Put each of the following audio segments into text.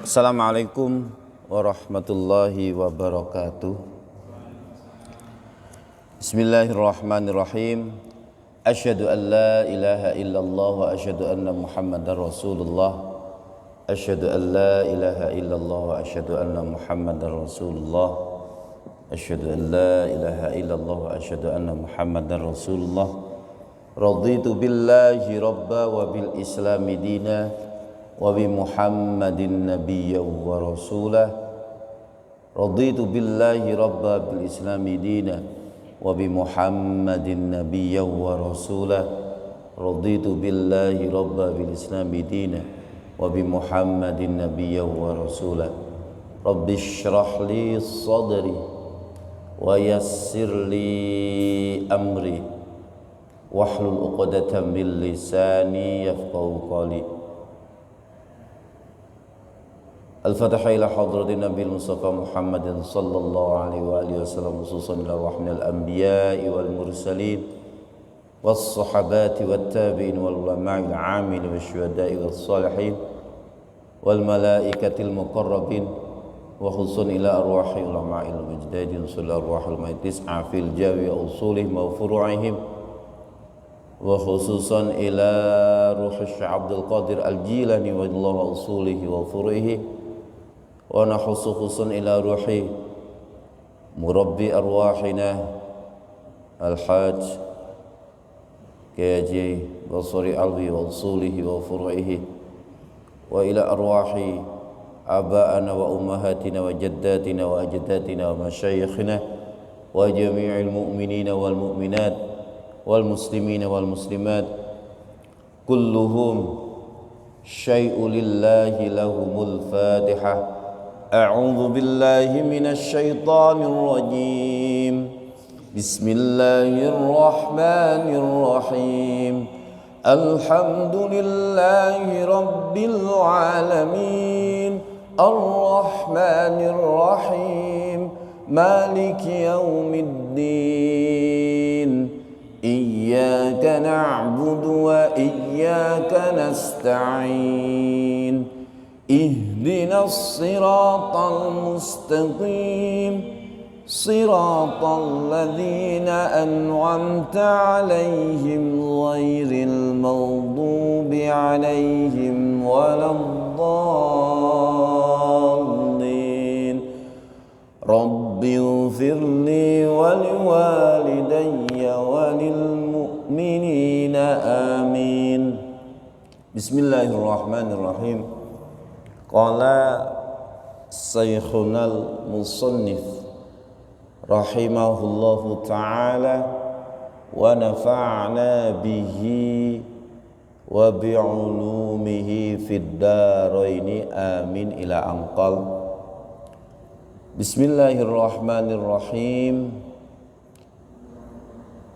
Assalamualaikum warahmatullahi wabarakatuh. Bismillahirrahmanirrahim. Asyhadu an la ilaha illallah wa asyhadu anna Muhammadar Rasulullah. Asyhadu an la ilaha illallah wa asyhadu anna Muhammadar Rasulullah. Asyhadu an la ilaha illallah wa asyhadu anna Muhammadar Rasulullah. Raditu billahi rabba wa bil islami dina wa bi Muhammadin nabiyyan wa rasulah. Raditu billahi rabba bil islami dina wa bi Muhammadin nabiyyan wa rasulah. Raditu billahi rabba bil islami dina wa bi Muhammadin nabiyyan wa rasulah. Rabbi shrah li sadri wa yassir li amri wahlul 'uqdatam min lisani yafqahu qawli. Al-Fatihah ila hadratin Nabi Mustafa Muhammadin sallallahu alaihi wa alihi wasallam, khususan ila rahmil anbiya'i wal mursalin was sahabati wat tabi'in wal ulama'il 'amilin wasyuhada'i was salihin wal malaikatil muqarrabin wa khususan ila arwahil ulama'il mujdadin sallallahu arwahil maitis afil jawi usulihim wa furu'ihim wa khususan ila ruhi Syekh Abdul Qadir Al-Jilani wa illahu usulihi wa furu'ihi wa nahusu khususan ila ruhi murabbi arwahina Al-Hajj Kiai Basri Alwi wa usulihi wa furu'ihi wa ila arwahi aba'ana wa ummahatina wa jaddatina wa ajdatina wa masyayikhina wa jami'il mu'minina wal mu'minat wal muslimina wal muslimat kulluhum syai'u lillahi lahumul fatihah. A'udzu billahi minasy syaithanir rajim. Bismillahirrahmanirrahim. Alhamdulillahi rabbil alamin. Ar-Rahmanir Rahim. Maliki yaumiddin. Iyyaka na'budu wa iyyaka nasta'in. Ihdinas siratal mustaqim. Siratal ladzina an'amta 'alaihim ghairil maghdubi 'alaihim waladdallin. Rabbi ighfirli wa liwalidayya wa lil mu'minina amin. Bismillahirrahmanirrahim. Qala Syekhunal Musannif rahimahullahu ta'ala wa nafa'na bihi wa bi'ulumihi fid daraini amin ila anqal. Bismillahirrahmanirrahim.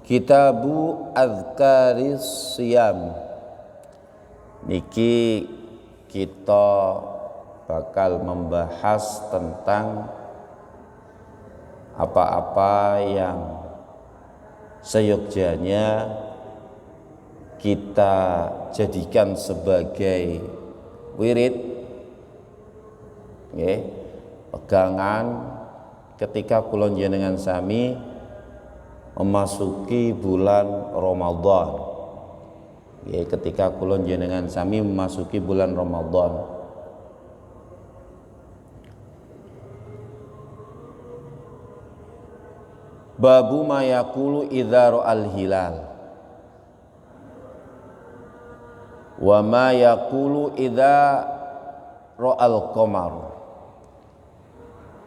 Kitabu Adzkaris Siyam. Niki kita bakal membahas tentang apa-apa yang seyogyanya kita jadikan sebagai wirid, pegangan ketika kula njenengan sami memasuki bulan Ramadan. Ketika kula njenengan sami memasuki bulan Ramadan. Babu ma yaqulu idza ra'al hilal wa ma yaqulu idza ra'al qamar.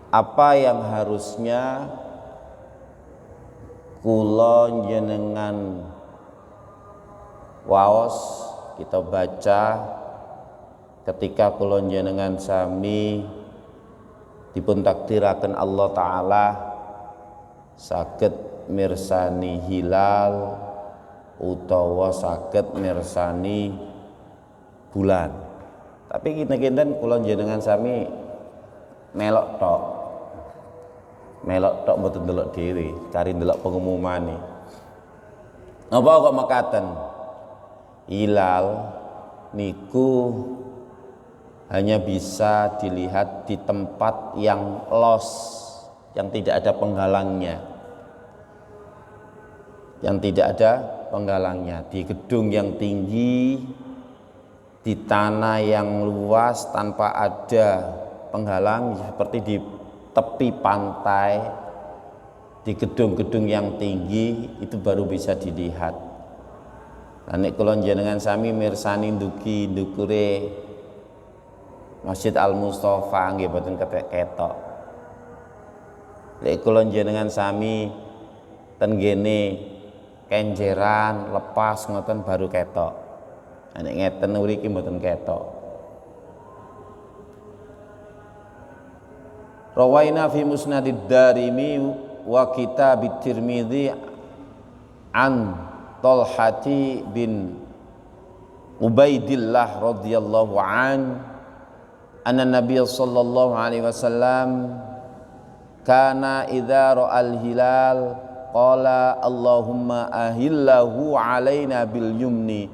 Apa yang harusnya kula njenengan waos kita baca ketika kula njenengan sami dipun takdiraken Allah taala saged mirsani hilal utawa saged mirsani bulan. Tapi kinten-kinten kula njenengan sami melok tok mboten ndelok dhewe, cari ndelok pengumumane. Napa kok mekaten? Hilal niku hanya bisa dilihat di tempat yang los, yang tidak ada penghalangnya. Yang tidak ada penghalangnya, di gedung yang tinggi, di tanah yang luas tanpa ada penghalang, seperti di tepi pantai, di gedung-gedung yang tinggi, itu baru bisa dilihat. Nek kula njenengan sami mirsani ndugi ndukure Masjid Al Mustofa nggih boten ketok. Nek kula njenengan sami ten ngene kenjeran lepas ngoten baru ketok. Nek ngeten mriki mboten ketok. Rawaina fi Musnadid Darimi wa Kitabit Tirmidzi an Talhati bin Ubaidillah radhiyallahu an anna Nabiy sallallahu alaihi wasallam kana idza ra'al hilal qala Allahumma ahillahu alaina bil yumni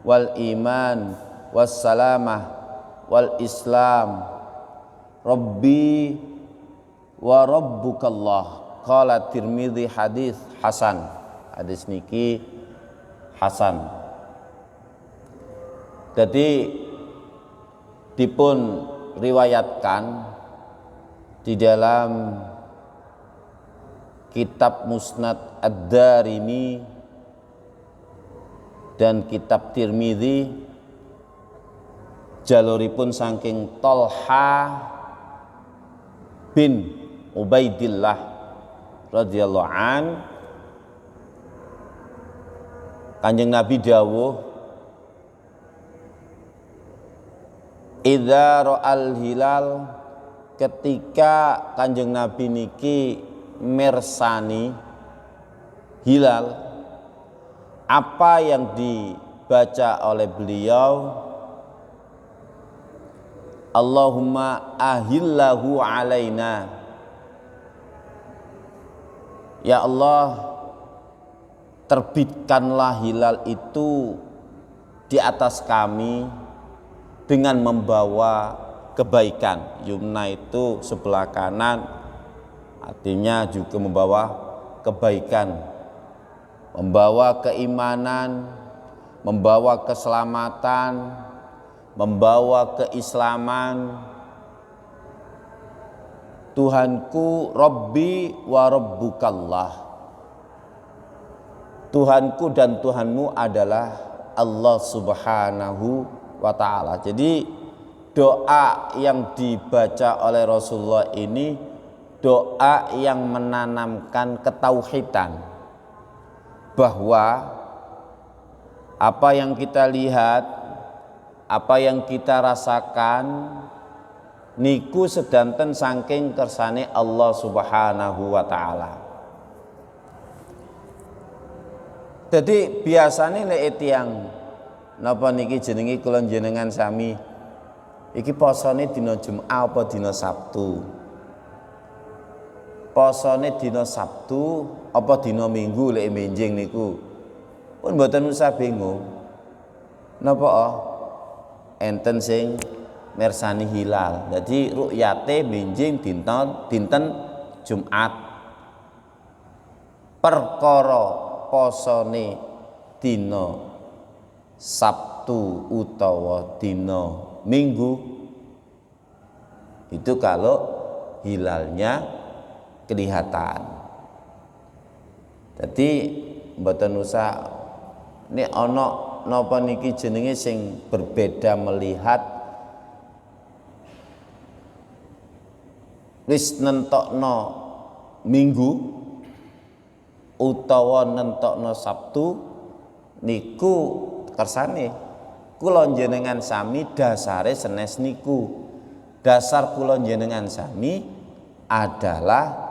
wal iman was salamah wal islam rabbi wa rabbukallah. Qala Tirmidzi hadis hasan. Hadis niki hasan. Jadi dipun riwayatkan di dalam kitab Musnad Ad-Darimi dan kitab Tirmidzi jaluripun saking Talha bin Ubaidillah radhiyallahu an, Kanjeng Nabi dawuh, idza ra'al hilal, ketika Kanjeng Nabi niki mirsani hilal, apa yang dibaca oleh beliau, Allahumma ahillahu alaina, ya Allah, terbitkanlah hilal itu di atas kami dengan membawa kebaikan. Yumna itu sebelah kanan, artinya juga membawa kebaikan, membawa keimanan, membawa keselamatan, membawa keislaman. Tuhanku Rabbi wa Rabbukallah, Tuhanku dan Tuhanmu adalah Allah Subhanahu wa ta'ala. Jadi doa yang dibaca oleh Rasulullah ini doa yang menanamkan ketauhidan, bahwa apa yang kita lihat, apa yang kita rasakan niku sedanten saking kersane Allah Subhanahu wa ta'ala. Jadi biasanya nek tiyang napa niki jenenge kula jenengan sami iki posone dina Jumat apa dina Sabtu? Posone dina Sabtu apa dina Minggu lek benjing niku? Pun mboten usah bingung. Napa enten sing mirsani hilal. Jadi ru'yate benjing dinten Jumat. Perkara posone dina Sabtu utawa dina Minggu itu kalau hilalnya kelihatan. Jadi mboten usah nek ana napa niki jenenge sing berbeda melihat wis nentokno Minggu utawa nentokno Sabtu niku kersane kula njenengan sami dasare senes niku. Dasar kula njenengan sami adalah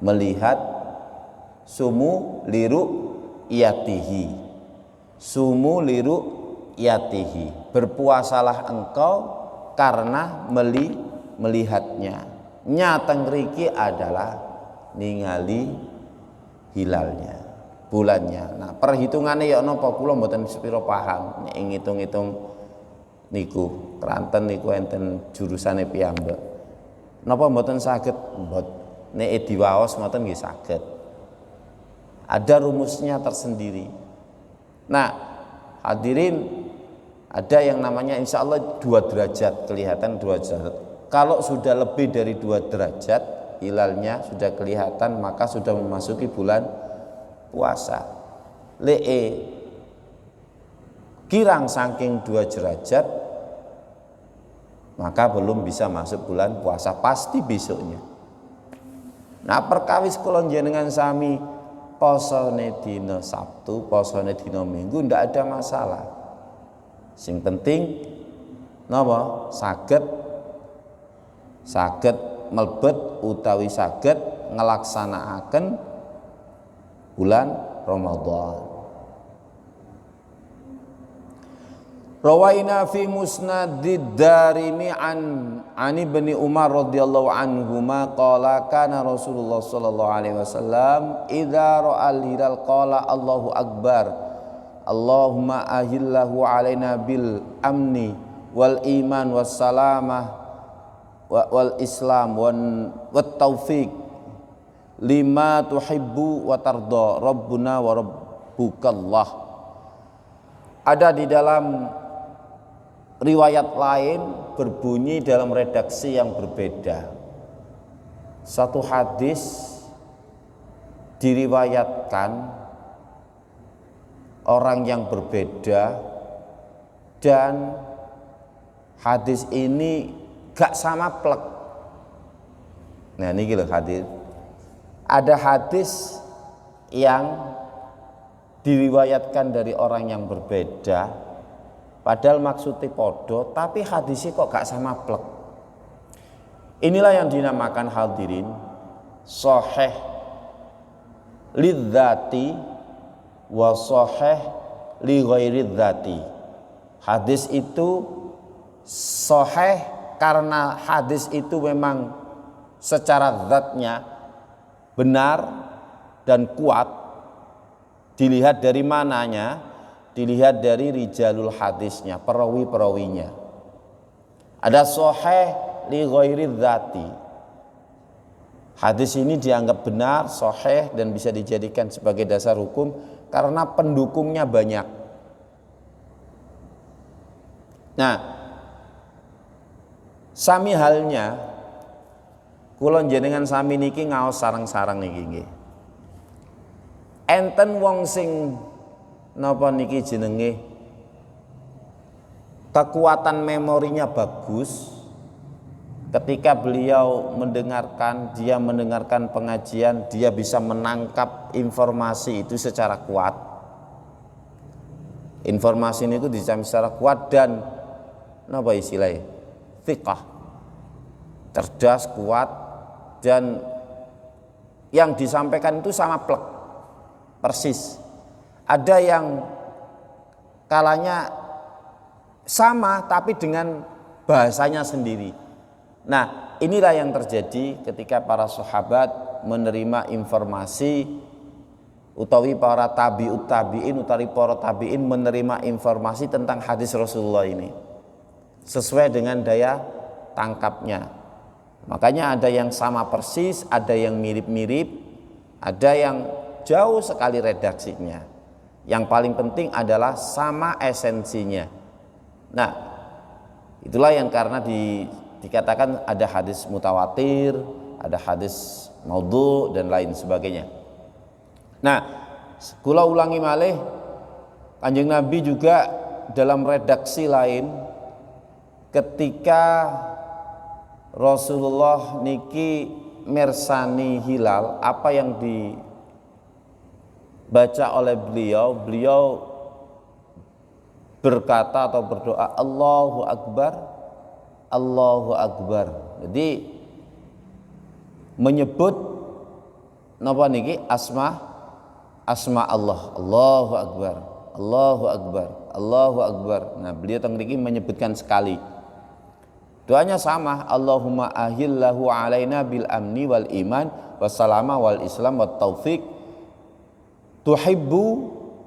melihat sumu liru iyatihi. Sumu liru iyatihi. Berpuasalah engkau karena melihatnya. Nyata ngriki adalah ningali hilalnya, bulannya. Nah, perhitungannya ya napa kula mboten sepira paham. Nek ngitung-ngitung niku, keranten niku enten jurusane piyambak. Napa mboten saged? Nek diwaos ngoten nggih saged. Ada rumusnya tersendiri. Nah, hadirin, ada yang namanya insya Allah 2 derajat, kelihatan 2 derajat. Kalau sudah lebih dari 2 derajat hilalnya sudah kelihatan, maka sudah memasuki bulan puasa. Lee kirang saking 2 derajat maka belum bisa masuk bulan puasa, pasti besoknya. Nah, perkawis kula njenengan sami posone dina Sabtu, posone dina Minggu ndak ada masalah. Sing penting napa? Saged melebet utawi saged ngelaksanakaken bulan Ramadan. Rawaina fi musnadid Darimi an Ibni Umar radhiyallahu anhuma qala kana Rasulullah sallallahu alaihi wasallam idza ra'al hilal qala Allahu akbar Allahumma ahillahu alaina bil amni wal iman was salamah wal islam wat taufiq lima tuhibbu wa tarda rabbuna wa rabbukallah. Ada di dalam riwayat lain berbunyi dalam redaksi yang berbeda. Satu hadis diriwayatkan orang yang berbeda dan hadis ini gak sama plek. Nah, ini gitu hadis. Ada hadis yang diriwayatkan dari orang yang berbeda, padahal maksudnya podo, tapi hadisnya kok gak sama plek. Inilah yang dinamakan hadirin sahih lidzati wa sahih li ghairi dzati. Hadis itu sahih karena hadis itu memang secara zatnya benar dan kuat. Dilihat dari mananya? Dilihat dari rijalul hadisnya, perawi-perawinya. Ada sahih li ghairi dzati. Hadis ini dianggap benar, sahih dan bisa dijadikan sebagai dasar hukum karena pendukungnya banyak. Nah, sami halnya kula njenengan sami niki ngaos sareng-sareng niki nggih. Enten wong sing napa niki jenenge kekuatan memorinya bagus. Ketika beliau mendengarkan pengajian, dia bisa menangkap informasi itu secara kuat. Informasi ini itu dicam secara kuat dan napa istilahnya? Thiqah. Cerdas, kuat, dan yang disampaikan itu sama plek. Persis. Ada yang kalanya sama tapi dengan bahasanya sendiri. Nah, inilah yang terjadi ketika para sahabat menerima informasi utawi para tabi'in utawi para tabi'in menerima informasi tentang hadis Rasulullah ini sesuai dengan daya tangkapnya. Makanya ada yang sama persis, ada yang mirip-mirip, ada yang jauh sekali redaksinya. Yang paling penting adalah sama esensinya. Nah, itulah yang karena dikatakan ada hadis mutawatir, ada hadis maudhu dan lain sebagainya. Nah, kula ulangi malih, Kanjeng Nabi juga dalam redaksi lain ketika Rasulullah niki mirsani hilal, apa yang dibaca oleh beliau berkata atau berdoa Allahu Akbar, Allahu Akbar. Jadi menyebut napa niki asma Allah, Allahu Akbar, Allahu Akbar, Allahu Akbar. Nah, beliau teng mriki menyebutkan sekali. Doanya sama, Allahumma ahillahu alaina bil amni wal iman wassalama wal islam wat taufiq tuhibbu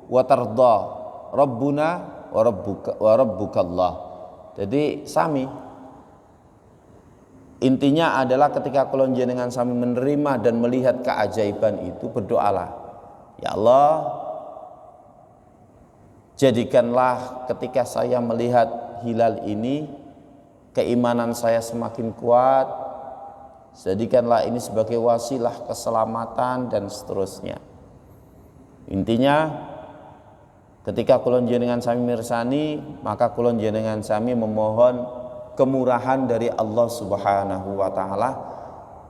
wa tarda rabbuna wa rabbukallah. Jadi sami intinya adalah ketika kula jenengan sami menerima dan melihat keajaiban itu, berdoalah, ya Allah, jadikanlah ketika saya melihat hilal ini keimanan saya semakin kuat, jadikanlah ini sebagai wasilah keselamatan dan seterusnya. Intinya ketika kula jenengan sami mirsani, maka kula jenengan sami memohon kemurahan dari Allah Subhanahu wa taala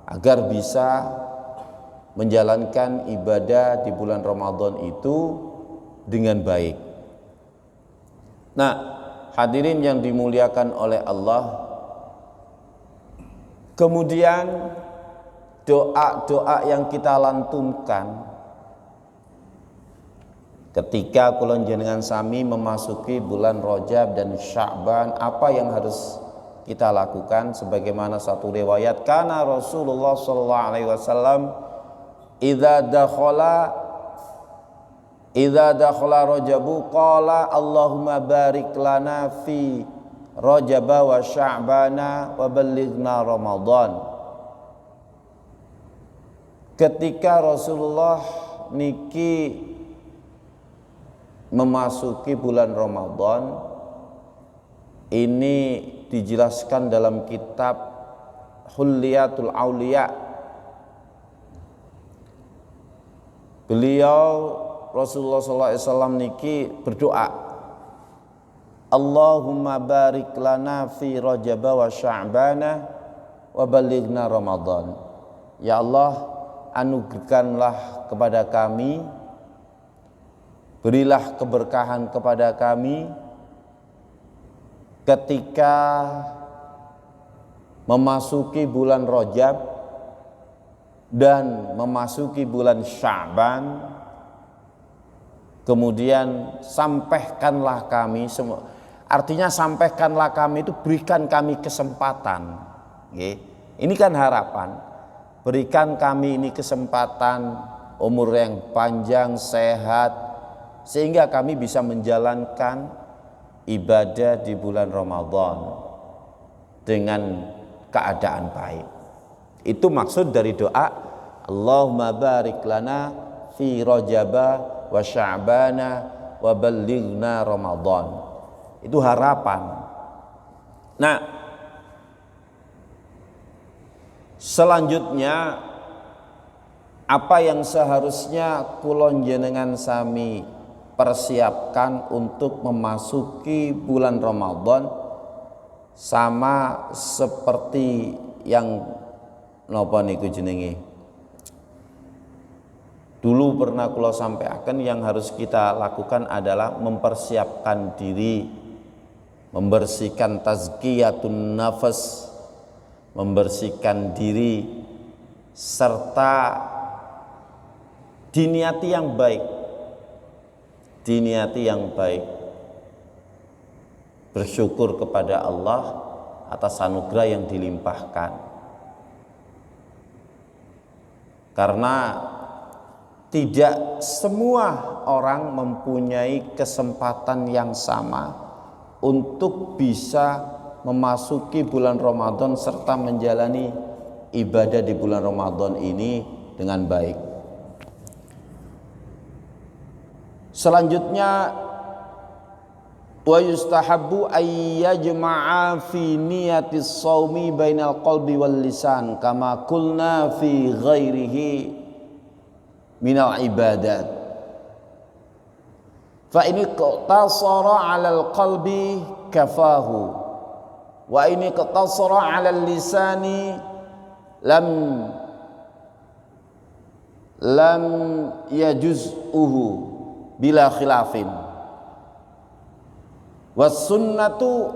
agar bisa menjalankan ibadah di bulan Ramadan itu dengan baik. Nah, hadirin yang dimuliakan oleh Allah, kemudian doa-doa yang kita lantunkan ketika kula jenengan sami memasuki bulan Rajab dan Sya'ban, apa yang harus kita lakukan? Sebagaimana satu riwayat, kana Rasulullah sallallahu alaihi wasallam idza dakhala Rajabu qala Allahumma barik lana fi Rajaba wa Sya'bana wa ballighna Ramadan. Ketika Rasulullah niki memasuki bulan Ramadan, ini dijelaskan dalam kitab Hulliyatul Auliya. Beliau Rasulullah SAW niki berdoa, Allahumma barik lana fi Rajaba wa Sya'bana wa ballighna Ramadan. Ya Allah, anugerahkanlah kepada kami, berilah keberkahan kepada kami ketika memasuki bulan Rajab dan memasuki bulan Sya'ban. Kemudian sampaikanlah kami semua, artinya sampaikanlah kami itu berikan kami kesempatan. Ini kan harapan, berikan kami ini kesempatan, umur yang panjang, sehat, sehingga kami bisa menjalankan ibadah di bulan Ramadan dengan keadaan baik. Itu maksud dari doa Allahumma barik lana fi Rajaba wa Sya'bana wa ballighna Ramadan. Itu harapan. Nah, selanjutnya apa yang seharusnya kula jenengan sami persiapkan untuk memasuki bulan Ramadan, sama seperti yang napa niku jenenge dulu pernah kula sampaikan, yang harus kita lakukan adalah mempersiapkan diri, membersihkan tazkiyatun nafas, membersihkan diri, serta diniati yang baik. Diniati yang baik, bersyukur kepada Allah atas anugerah yang dilimpahkan. Karena tidak semua orang mempunyai kesempatan yang sama untuk bisa memasuki bulan Ramadan serta menjalani ibadah di bulan Ramadan ini dengan baik. Selanjutnya, wa yustahabbu ay yajma'a fi niyatis shaumi bainal qalbi wal lisan kama qulna fi ghairihi minal ibadat. Fa ini qtasara 'alal qalbi kafahu wa ini qtasara 'alal lisani lam yajuz'uhu bila khilafin. Was sunnatu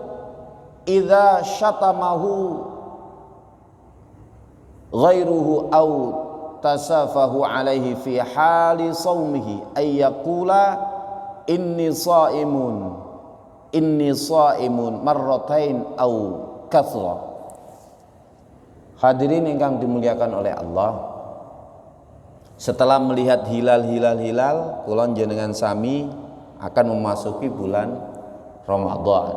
idza syatamahu ghairuhu aw tasafahu alaihi fi hali saumihi ay yaqula inni shaimun marratain aw kathra. Hadirin ingkang dimuliakan oleh Allah, setelah melihat hilal kulon jenengan sami akan memasuki bulan Ramadan.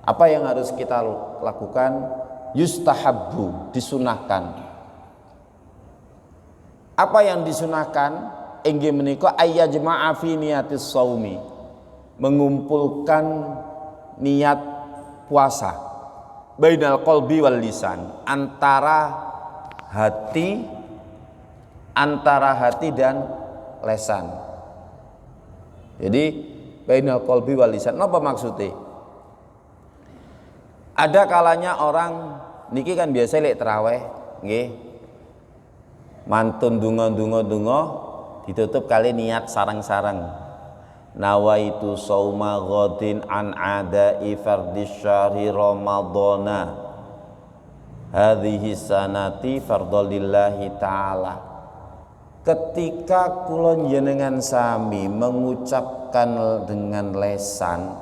Apa yang harus kita lakukan? Yustahabbu, disunahkan. Apa yang disunahkan? Inggih menika ayyajma'a fi niyatis shaumi, mengumpulkan niat puasa bainal qalbi wal lisan, antara hati dan lesan. Jadi bainal qalbi wal lisan, napa maksudnya? Ada kalanya orang niki kan biasa lek tarawih nggih, mantun donga ditutup kali niat sarang-sarang, nawaitu shauma ghadin an adai fardis syahri ramadhana hadhihi sanati fardlillahi ta'ala. Ketika kula jenengan sami mengucapkan dengan lesan,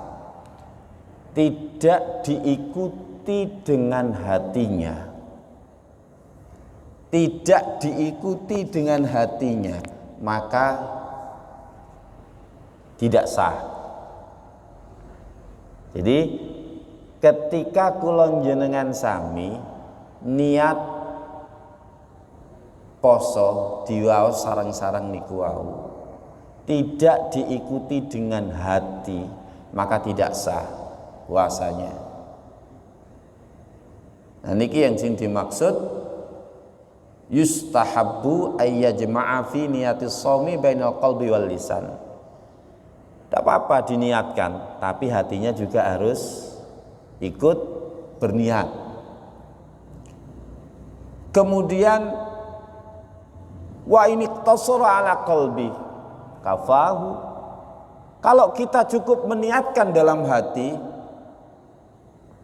tidak diikuti dengan hatinya, maka tidak sah. Jadi ketika kula jenengan sami niat poso diwaos sarang-sarang niku wau tidak diikuti dengan hati, maka tidak sah puasanya. Nah niki yang sing dimaksud yustahabbu ayyajma'a fi niyatis shaumi bainal qalbi wal lisan. Tidak apa-apa diniatkan, tapi hatinya juga harus ikut berniat. Kemudian wa in iqtasara ala qalbi kafahu, kalau kita cukup meniatkan dalam hati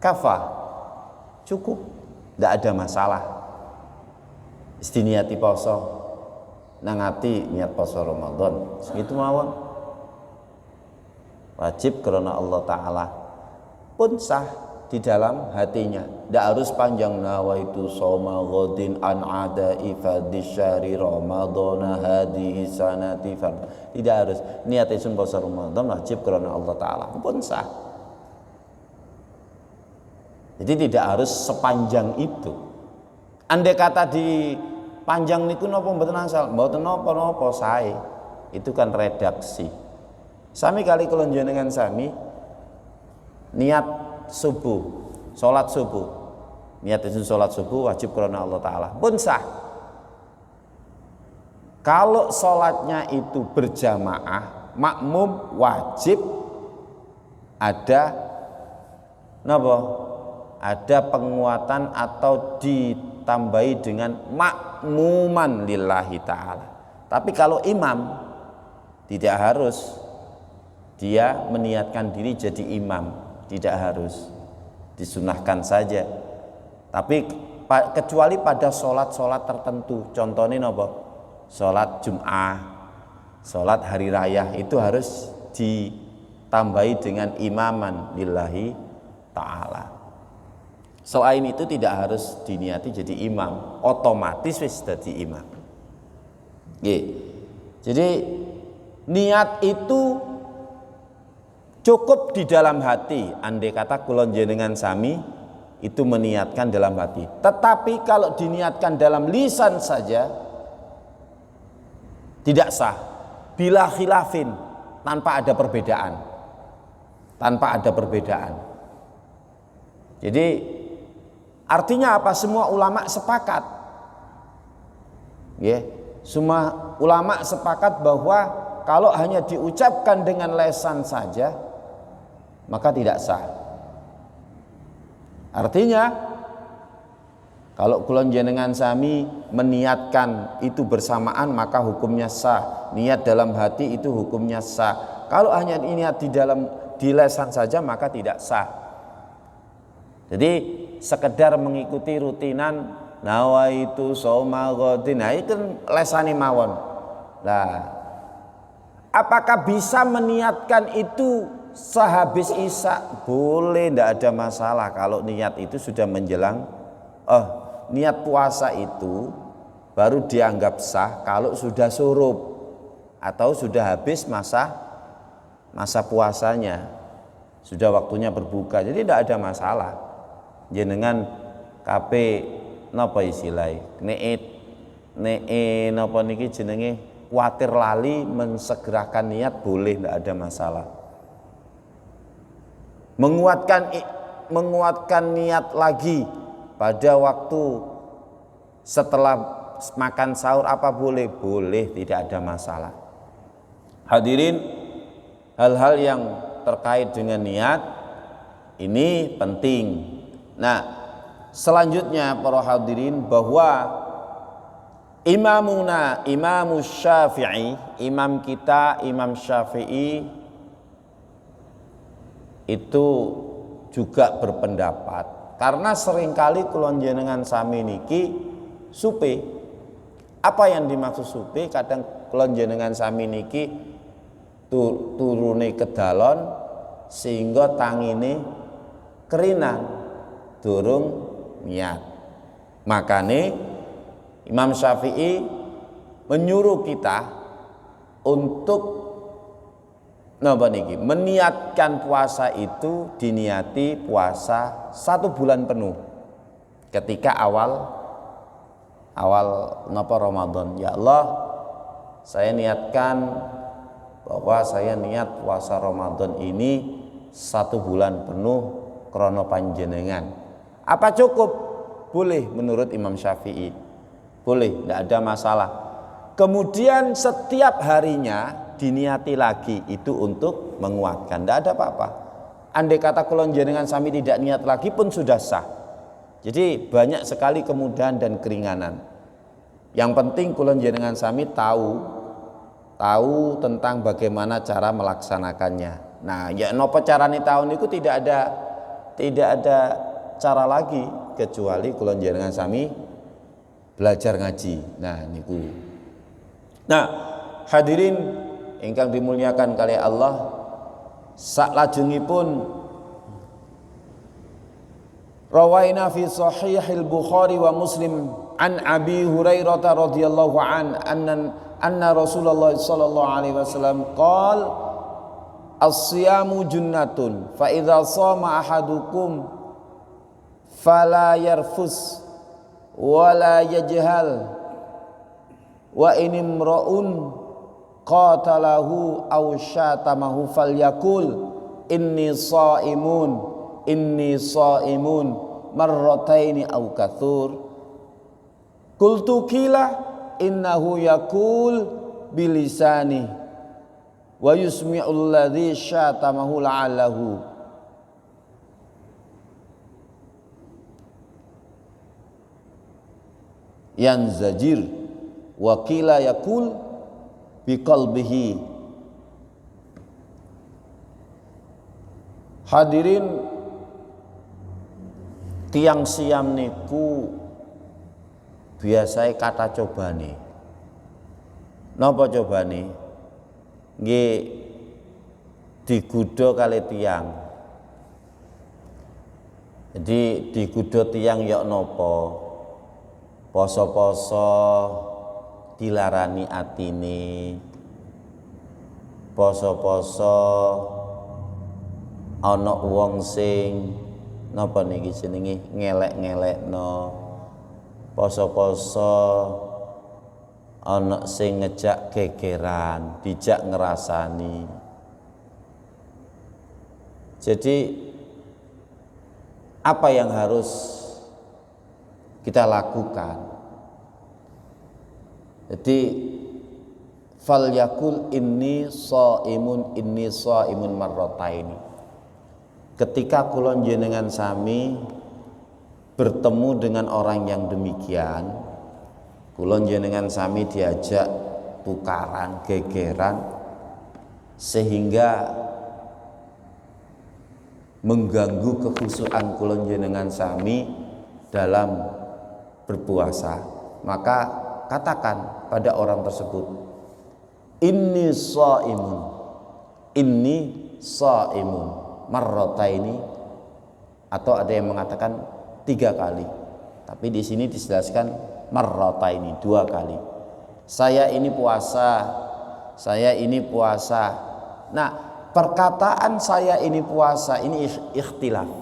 kafah, cukup, tidak ada masalah. Istiniati poso nang ati niat poso Ramadan segitu mawon, wajib karena Allah Ta'ala pun sah di dalam hatinya. Tidak harus panjang, nawaitu shauma ghadin an adai fardis syahri ramadhana hadhihi sanati fard. Tidak harus niat isun poso Ramadan wajib karena Allah Ta'ala pun sah. Jadi tidak harus sepanjang itu. Andai kata di panjang niku napa mboten asal, mboten napa-napa sae. Itu kan redaksi. Sami kali kula jenengan sami niat subuh, salat subuh. Niat itu salat subuh wajib karena Allah Ta'ala pun sah. Kalau salatnya itu berjamaah, makmum wajib ada napa? Ada penguatan atau ditambahi dengan makmuman lillahi ta'ala. Tapi kalau imam tidak harus dia meniatkan diri jadi imam, tidak harus, disunahkan saja. Tapi kecuali pada sholat-sholat tertentu, contohnya apa? Sholat Jum'ah, sholat hari raya, itu harus ditambahi dengan imaman lillahi ta'ala. Selain itu tidak harus diniati jadi imam, otomatis wis dadi imam. Jadi niat itu cukup di dalam hati. Andai kata kula jenengan sami itu meniatkan dalam hati. Tetapi kalau diniatkan dalam lisan saja tidak sah. Bila khilafin, tanpa ada perbedaan. Jadi artinya apa? Semua ulama sepakat. Semua ulama sepakat bahwa kalau hanya diucapkan dengan lesan saja maka tidak sah. Artinya kalau kula jenengan sami meniatkan itu bersamaan maka hukumnya sah. Niat dalam hati itu hukumnya sah. Kalau hanya niat di lesan saja maka tidak sah. Jadi sekedar mengikuti rutinan nawaitu shauma ghadin, nah itu lesane mawon. Nah, apakah bisa meniatkan itu sehabis isya? Boleh, tidak ada masalah kalau niat itu sudah menjelang niat puasa itu baru dianggap sah kalau sudah surup atau sudah habis masa puasanya, sudah waktunya berbuka. Jadi tidak ada masalah. Jenengan kape napa istilahnya napa niki jenenge kuatir lali mensegerakan niat boleh, tidak ada masalah. Menguatkan niat lagi pada waktu setelah makan sahur apa boleh? Boleh, tidak ada masalah. Hadirin, hal-hal yang terkait dengan niat ini penting. Nah, selanjutnya para hadirin, bahwa Imam Syafi'i, imam kita Imam Syafi'i itu juga berpendapat, karena seringkali kulon jenengan sami niki supe. Apa yang dimaksud supe? Kadang kulon jenengan sami niki turune kedalon sehingga tangine kerinang durung niat. Makane Imam Syafi'i menyuruh kita untuk meniatkan puasa itu, diniati puasa 1 bulan penuh ketika awal Ramadan. Ya Allah, saya niatkan bahwa saya niat puasa Ramadan ini 1 bulan penuh krono panjenengan. Apa cukup? Boleh menurut Imam Syafi'i. Boleh, tidak ada masalah. Kemudian setiap harinya diniati lagi, itu untuk menguatkan, tidak ada apa-apa. Andai kata kulon jenengan sami tidak niat lagi pun sudah sah. Jadi banyak sekali kemudahan dan keringanan. Yang penting kulon jenengan sami tahu tentang bagaimana cara melaksanakannya. Nah, ya nopo carane tahun itu tidak ada cara lagi kecuali kulon jenengan sami belajar ngaji. Nah niku. Nah, hadirin ingkang dimuliakan kalih Allah, saklajengipun rawaina fi sahihil Bukhari wa Muslim an Abi Hurairah radhiyallahu anna Rasulullah sallallahu alaihi wasallam qala as-siyamu junnatun fa idza shama ahadukum fala yarfus wala yajhal wa inimra'un qatalahu aw syatamahu falyakul inni shaimun marrataini aw katsur. Qultu qila innahu yaqul bilisani wa yusmi'ul ladzi syatamahu la'allahu yanzajir wa qila yaqul biqalbihi. Hadirin, tiang siam niku biasanya kata cobane. Napa cobane? Nggih digudo kali tiang. Jadi digudo tiang ya napa? Poso-poso dilarani atine, poso-poso ana wong sing napa niki jenenge ngelek-ngelekno, poso-poso ana sing ngejak gegeran, dijak ngrasani. Jadi apa yang harus kita lakukan? Jadi falyakul inni shaimun marrataini. Ketika kulon jenengan sami bertemu dengan orang yang demikian, kulon jenengan sami diajak tukaran, gegeran, sehingga mengganggu kekhusyukan kulon jenengan sami dalam berpuasa, maka katakan pada orang tersebut, inni shaimun marrataini, atau ada yang mengatakan 3 kali. Tapi di sini dijelaskan marrataini, 2 kali. Saya ini puasa, saya ini puasa. Nah, perkataan saya ini puasa ini ikhtilaf.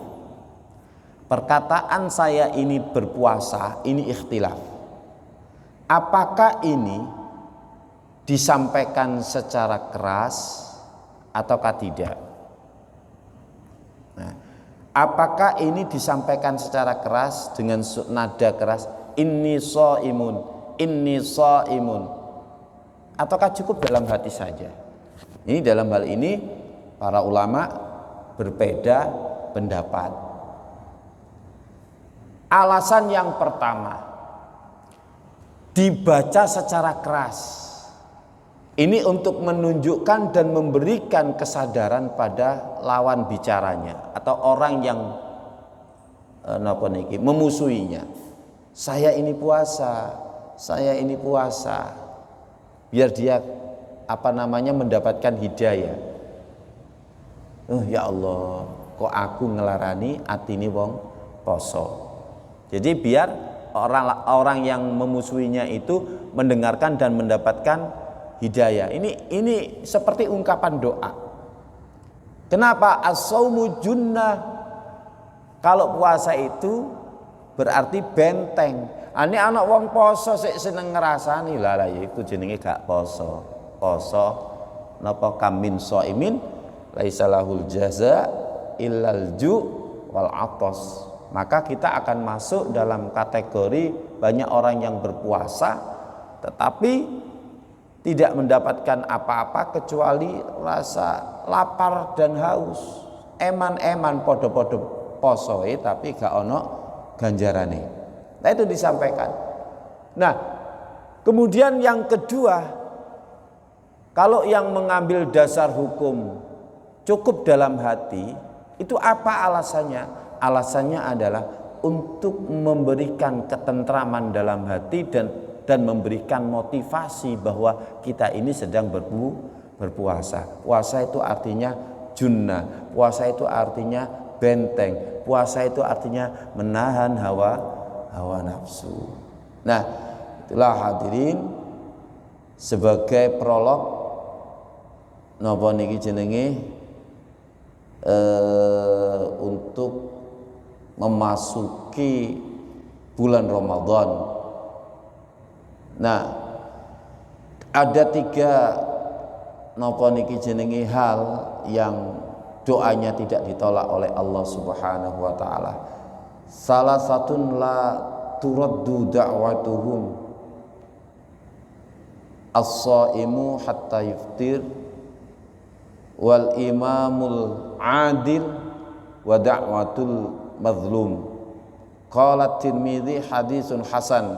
Perkataan saya ini berpuasa ini ikhtilaf. Apakah ini disampaikan secara keras ataukah tidak? Nah, apakah ini disampaikan secara keras dengan nada keras, inni shaimun, ataukah cukup dalam hati saja? Ini dalam hal ini para ulama berbeda pendapat. Alasan yang pertama, dibaca secara keras. Ini untuk menunjukkan dan memberikan kesadaran pada lawan bicaranya atau orang yang memusuhinya. Saya ini puasa, saya ini puasa. Biar dia mendapatkan hidayah. Ya Allah, kok aku ngelarani atine wong poso. Jadi biar orang yang memusuhinya itu mendengarkan dan mendapatkan hidayah. Ini seperti ungkapan doa. Kenapa? As-shaumu junnah. Kalau puasa itu berarti benteng. Ini anak wong poso sik seneng ngrasani lah ya iku jenenge gak poso. Poso napa kamin shaimin laisa lahul jaza illal ju wal atas. Maka kita akan masuk dalam kategori banyak orang yang berpuasa tetapi tidak mendapatkan apa-apa kecuali rasa lapar dan haus. Eman-eman podo-podo posoe tapi gak ono ganjarane. Nah itu disampaikan. Nah kemudian yang kedua, kalau yang mengambil dasar hukum cukup dalam hati, itu apa alasannya? Alasannya adalah untuk memberikan ketentraman dalam hati dan memberikan motivasi bahwa kita ini sedang berpuasa. Puasa itu artinya junnah, puasa itu artinya benteng, puasa itu artinya menahan hawa nafsu. Nah, itulah hadirin sebagai prolog napa niki jenenge untuk memasuki bulan Ramadan. Nah, ada 3 napa niki jenenge hal yang doanya tidak ditolak oleh Allah Subhanahu wa taala. Salah satun la turaddu da'watuhum as-shaimu hatta yuftir wal imamul adil wa da'watul mazlum. Qala Tirmidzi hadisun hasan.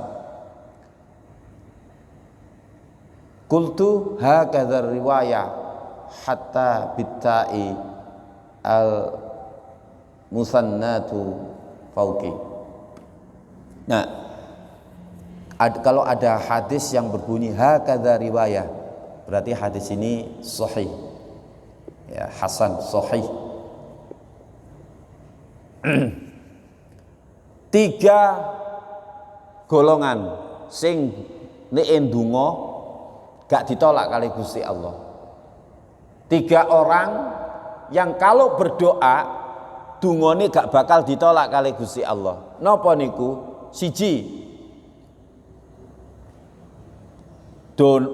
Qultu hakadha riwayah hatta bitta'i al musannatu fauqi. Nah, kalau ada hadis yang berbunyi hakadha riwayah, berarti hadis ini sahih. Ya, hasan sahih. 3 golongan sing nek ndonga gak ditolak kali Gusti Allah. 3 orang yang kalau berdoa dungane gak bakal ditolak kali Gusti Allah. Napa niku? Siji,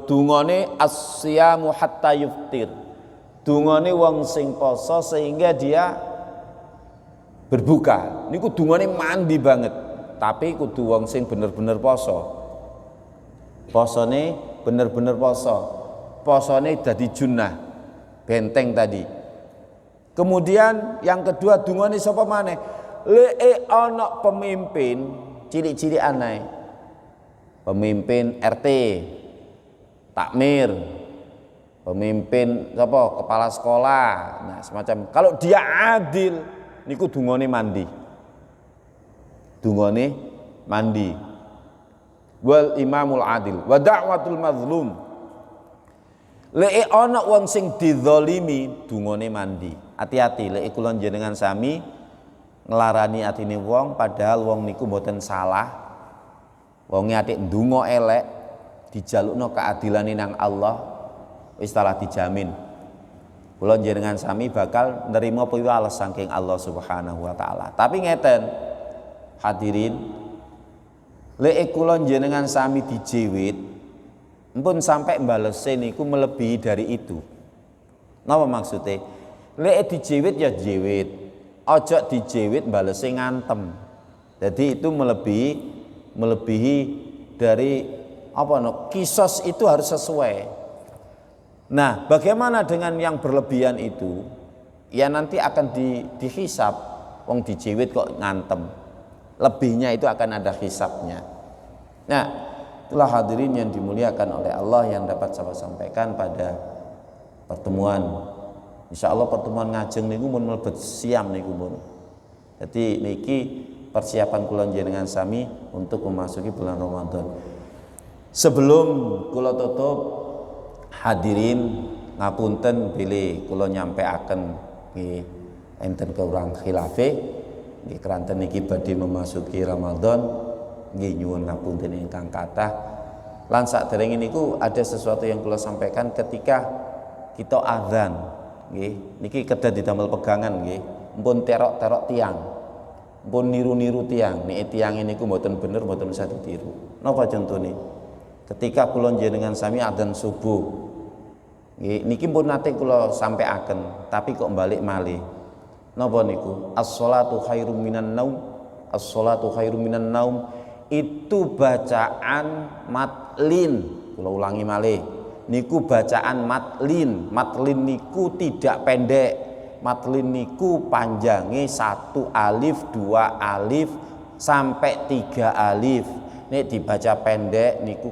dungane as-siyamu hatta yuftir. Dungane wong sing poso sehingga dia berbuka. Niku dungane mandi banget. Tapi kudu wong sing bener-bener poso. Posone bener-bener poso. Posone dadi junnah, benteng tadi. Kemudian yang kedua dungane sapa maneh? Lek ana pemimpin cilik-cilik aneh. Pemimpin RT, takmir, pemimpin apa kepala sekolah. Nah, semacam kalau dia adil niku dungane mandi. Dungane mandi. Wal imamul adil wa da'watul mazlum. Lek ana wong sing dizalimi dungane mandi. Hati-hati lek kula jenengan sami nglarani atine wong padahal wong niku mboten salah. Wong atik ndonga elek dijalukno keadilane nang Allah wis talah dijamin. Kula njenengan sami bakal nerima piwales saking Allah Subhanahu wa taala. Tapi ngeten hadirin, lek kula njenengan sami dijewit mpun sampai mbalese niku melebihi dari itu. Napa maksudnya? Lek dijewit ya jewit, ojo dijewit balese ngantem. Jadi itu melebihi dari apa no? Kisos itu harus sesuai. Nah, bagaimana dengan yang berlebihan itu? Ya nanti akan dihisab. Wong dijewit kok ngantem. Lebihnya itu akan ada hisabnya. Nah, itulah hadirin yang dimuliakan oleh Allah yang dapat saya sampaikan pada pertemuan. Insyaallah pertemuan ngajeng niku mun mlebet siam niku mun. Jadi niki persiapan kula njenengan sami untuk memasuki bulan Ramadan. Sebelum kula tutup, hadirin ngapunten bilih kula nyampeaken nggih enten kurang khilafe nggih keranten niki badhe memasuki Ramadan nggih nyuwun ngapunten ingkang kathah. Lan saderenge niku ada sesuatu yang kula sampaikan ketika kita azan nggih niki kedah didamel pegangan nggih mpun terok-terok tiang mpun niru-niru tiang nek tiang niku mboten bener mboten usah ditiru. Napa contone? Ketika kula njenengan sami adzan subuh niki pun nate kula sampaiaken tapi kok balik malih. Napa niku? As-shalatu khairum minan naum. As-shalatu khairum minan naum itu bacaan matlin. Kula ulangi malih. Niku bacaan matlin. Matlin niku tidak pendek. Matlin niku panjangnya 1 alif, 2 alif sampai 3 alif. Nek dibaca pendek niku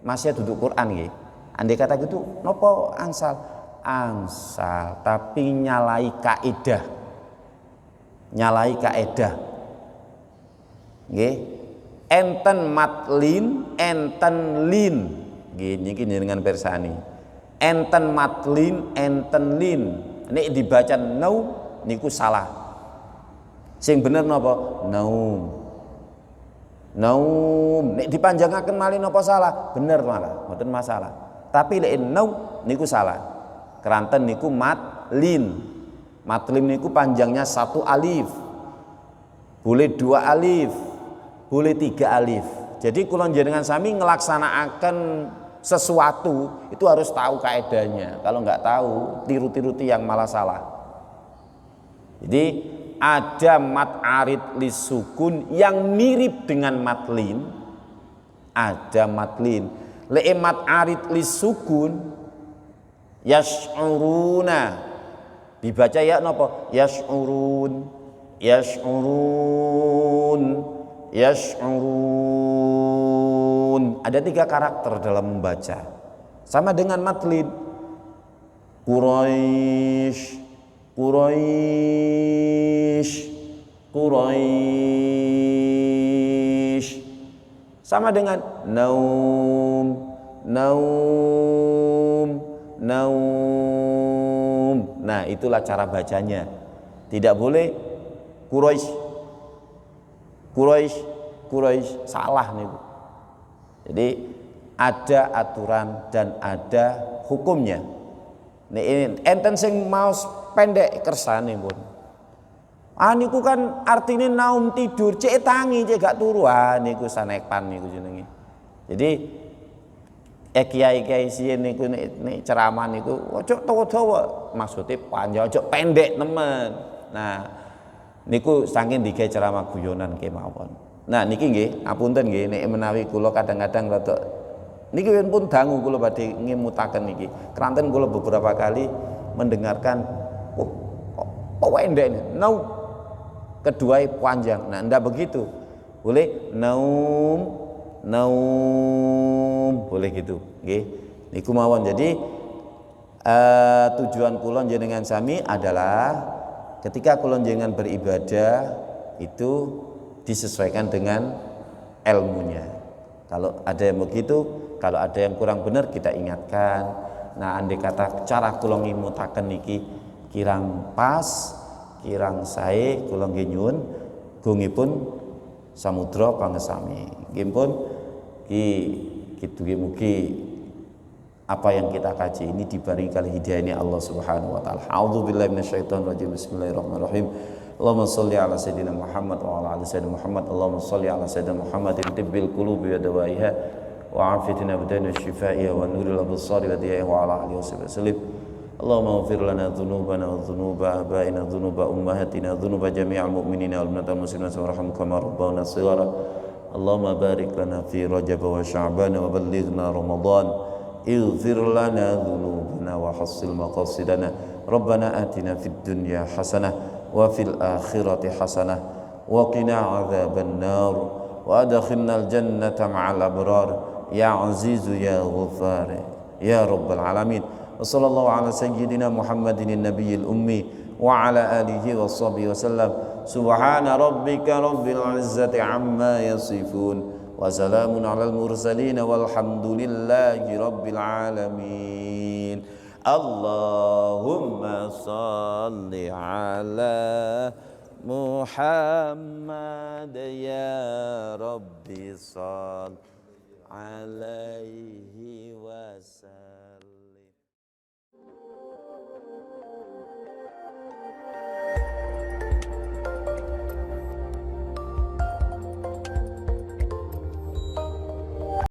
masih duduk Quran nggih. Andai kata gitu nopo angsal tapi nyalai kaidah nggih enten matlin enten lin nggih niki dengan persani enten matlin enten lin nek dibaca nau niku salah sing bener napa naum nek dipanjangaken malih napa salah bener malah mboten masalah. Tapi lek nau niku salah. Keranten niku matlin. Matlin niku panjangnya 1 alif. Boleh 2 alif, boleh 3 alif. Jadi kula njenengan sami ngelaksanaaken sesuatu itu harus tahu kaedahnya. Kalau nggak tahu, tiru-tiru yang malah salah. Jadi ada mat arid lisukun yang mirip dengan matlin, ada matlin. Le mat arid lisukun yash'uruna dibaca ya napa? Yash'urun ada 3 karakter dalam membaca sama dengan matlin. Quraisy sama dengan naum. Nah, itulah cara bacanya. Tidak boleh Quraisy salah niku. Jadi ada aturan dan ada hukumnya. Nek enten sing maos pendek kersane pun. Niku kan artine naum tidur, cek tangi cek gak turu. Niku sanekpan niku jenenge. Jadi kiai-kiai sih niku nek ceramah niku ojo dawa-dawa, maksude panjang ojo pendek temen. Nah, niku saking digawe ceramah guyonan kemawon. Nah, niki nggih, apunten nggih nek menawi kula kadang-kadang rada niki pun dangu kula badhe ngemutaken niki. Keranten kula beberapa kali mendengarkan kok pendek nih. Kedua panjang. Nah, ndak begitu. Boleh naum boleh gitu nggih. Niku mawon. Jadi tujuan kula njenengan sami adalah ketika kula njenengan beribadah itu disesuaikan dengan ilmunya. Kalau ada yang begitu, kalau ada yang kurang benar kita ingatkan. Nah, andai kata cara kula ngimutaken niki kirang pas, kirang sae, kula nggih nyuwun gungipun samudra pangesami. Nggih pun mugi apa yang kita kaji ini dibarengi kali hidayah ini Allah Subhanahu wa taala. A'udzubillahi minasyaitonir rajim. Bismillahirrahmanirrahim. Allahumma shalli ala sayyidina Muhammad wa ala ali sayyidina Muhammad. Allahumma shalli ala sayyidina Muhammadin tibbil qulubi wa dawaiha wa afiyatina badana shifaiha wa nuril absari wa diyaiha wa ala alihi wasallam. Allahumma ighfir lana dhunubana wa dhunuba abaina dhunuba ummahatina dhunuba jami'al mu'minina wal mu'minat muslimat warhamhum kama rabbawna shighara. Allahumma barik lana fi Rajab wa Sya'ban wa ballighna Ramadan. اغفر لنا ذنوبنا وحصل مقاصدنا ربنا آتنا في الدنيا حسنة وفي الآخرة حسنة وقنا عذاب النار وأدخلنا الجنة مع الأبرار يا عزيز يا غفار يا رب العالمين وصلى الله على سيدنا محمد النبي الأمي وعلى آله وصحبه وسلم سبحان ربك رب العزة عما يصفون وسلام على المرسلين والحمد لله رب العالمين اللهم صل على محمد يا رب صل عليه وسلم